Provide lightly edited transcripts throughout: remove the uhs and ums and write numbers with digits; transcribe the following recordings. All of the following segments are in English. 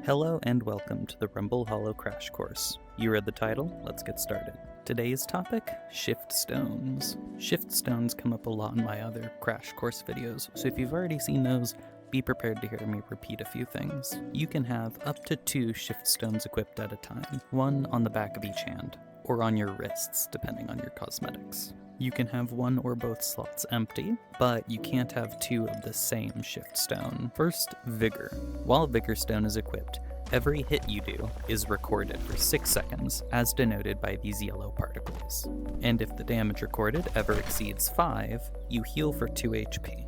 Hello and welcome to the Rumble Hollow Crash Course. You read the title, let's get started. Today's topic, shift stones. Shift stones come up a lot in my other Crash Course videos, so if you've already seen those, be prepared to hear me repeat a few things. You can have up to 2 shift stones equipped at a time, one on the back of each hand, or on your wrists, depending on your cosmetics. You can have 1 or both slots empty, but you can't have 2 of the same shift stone. First, Vigor. While Vigor Stone is equipped, every hit you do is recorded for 6 seconds, as denoted by these yellow particles. And if the damage recorded ever exceeds 5, you heal for 2 HP.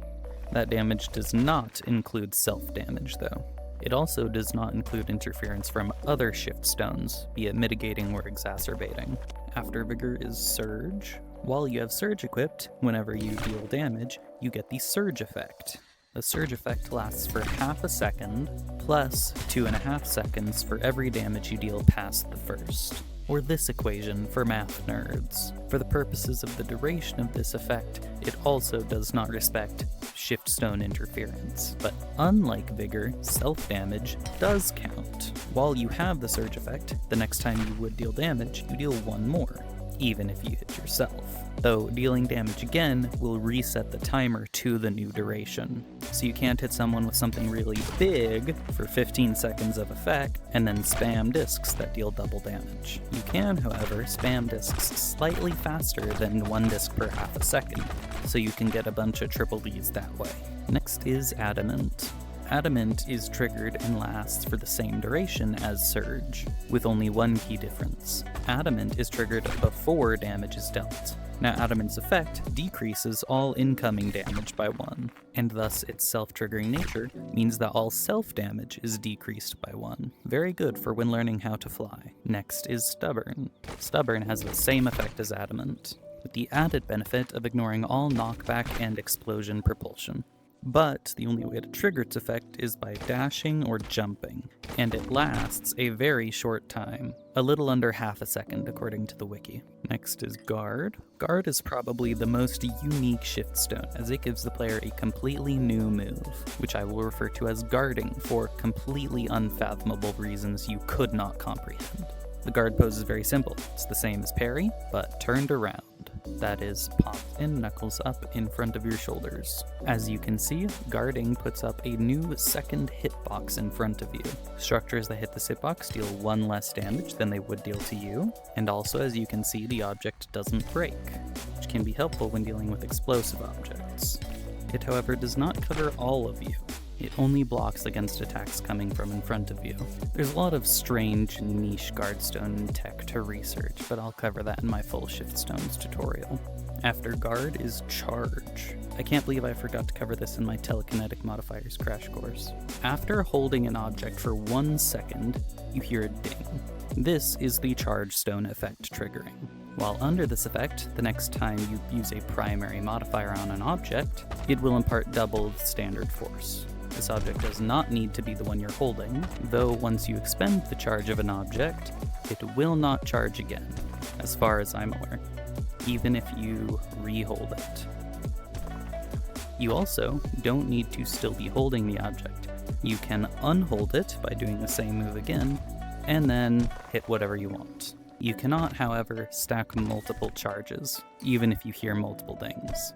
That damage does not include self-damage, though. It also does not include interference from other shift stones, be it mitigating or exacerbating. After Vigor is Surge. While you have Surge equipped, whenever you deal damage, you get the Surge effect. The Surge effect lasts for half a second, plus 2.5 seconds for every damage you deal past the first. Or this equation for math nerds. For the purposes of the duration of this effect, it also does not respect shift stone interference. But unlike Vigor, self-damage does count. While you have the Surge effect, the next time you would deal damage, you deal 1 more, even if you hit yourself. Though dealing damage again will reset the timer to the new duration. So you can't hit someone with something really big for 15 seconds of effect, and then spam discs that deal double damage. You can, however, spam discs slightly faster than 1 disc per half a second, so you can get a bunch of triple Ds that way. Next is Adamant. Adamant is triggered and lasts for the same duration as Surge, with only 1 key difference. Adamant is triggered before damage is dealt. Now Adamant's effect decreases all incoming damage by 1, and thus its self-triggering nature means that all self-damage is decreased by 1. Very good for when learning how to fly. Next is Stubborn. Stubborn has the same effect as Adamant, with the added benefit of ignoring all knockback and explosion propulsion. But the only way to trigger its effect is by dashing or jumping, and it lasts a very short time, a little under half a second according to the wiki. Next is Guard. Guard is probably the most unique shift stone, as it gives the player a completely new move, which I will refer to as guarding for completely unfathomable reasons you could not comprehend. The guard pose is very simple. It's the same as parry, but turned around. That is, palms and knuckles up in front of your shoulders. As you can see, guarding puts up a new second hitbox in front of you. Structures that hit this hitbox deal 1 less damage than they would deal to you, and also, as you can see, the object doesn't break, which can be helpful when dealing with explosive objects. It, however, does not cover all of you. It only blocks against attacks coming from in front of you. There's a lot of strange niche guardstone tech to research, but I'll cover that in my full shift stones tutorial. After Guard is Charge. I can't believe I forgot to cover this in my telekinetic modifiers crash course. After holding an object for 1 second, you hear a ding. This is the Charge Stone effect triggering. While under this effect, the next time you use a primary modifier on an object, it will impart doubled standard force. This object does not need to be the one you're holding, though once you expend the charge of an object, it will not charge again, as far as I'm aware, even if you re-hold it. You also don't need to still be holding the object. You can unhold it by doing the same move again, and then hit whatever you want. You cannot, however, stack multiple charges, even if you hear multiple dings.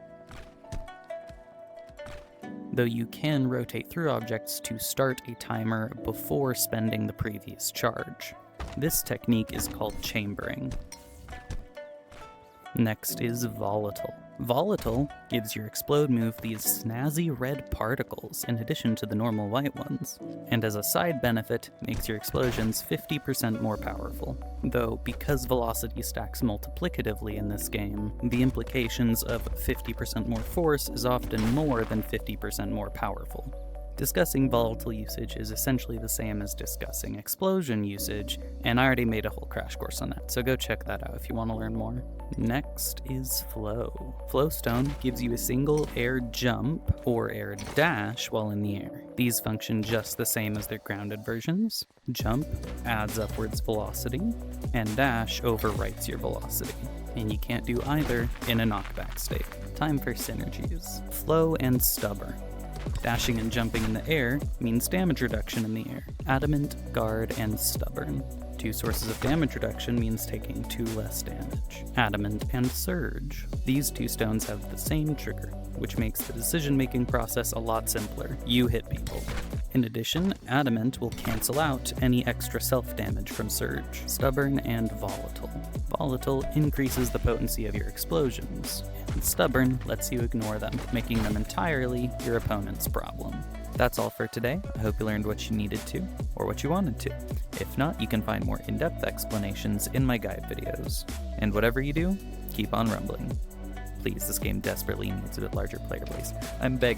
Though you can rotate through objects to start a timer before spending the previous charge. This technique is called chambering. Next is Volatile. Volatile gives your explode move these snazzy red particles in addition to the normal white ones, and as a side benefit, makes your explosions 50% more powerful. Though, because velocity stacks multiplicatively in this game, the implications of 50% more force is often more than 50% more powerful. Discussing volatile usage is essentially the same as discussing explosion usage, and I already made a whole crash course on that, so go check that out if you want to learn more. Next is Flow. Flow Stone gives you a single air jump or air dash while in the air. These function just the same as their grounded versions. Jump adds upwards velocity, and dash overwrites your velocity. And you can't do either in a knockback state. Time for Synergies. Flow and Stubborn. Dashing and jumping in the air means damage reduction in the air. Adamant, Guard, and Stubborn. 2 sources of damage reduction means taking 2 less damage. Adamant and Surge. These 2 stones have the same trigger, which makes the decision-making process a lot simpler. You hit people. In addition, Adamant will cancel out any extra self-damage from Surge. Stubborn and Volatile. Volatile increases the potency of your explosions, and Stubborn lets you ignore them, making them entirely your opponent's problem. That's all for today. I hope you learned what you needed to, or what you wanted to. If not, you can find more in-depth explanations in my guide videos. And whatever you do, keep on rumbling. Please, this game desperately needs a bit larger player base. I'm begging.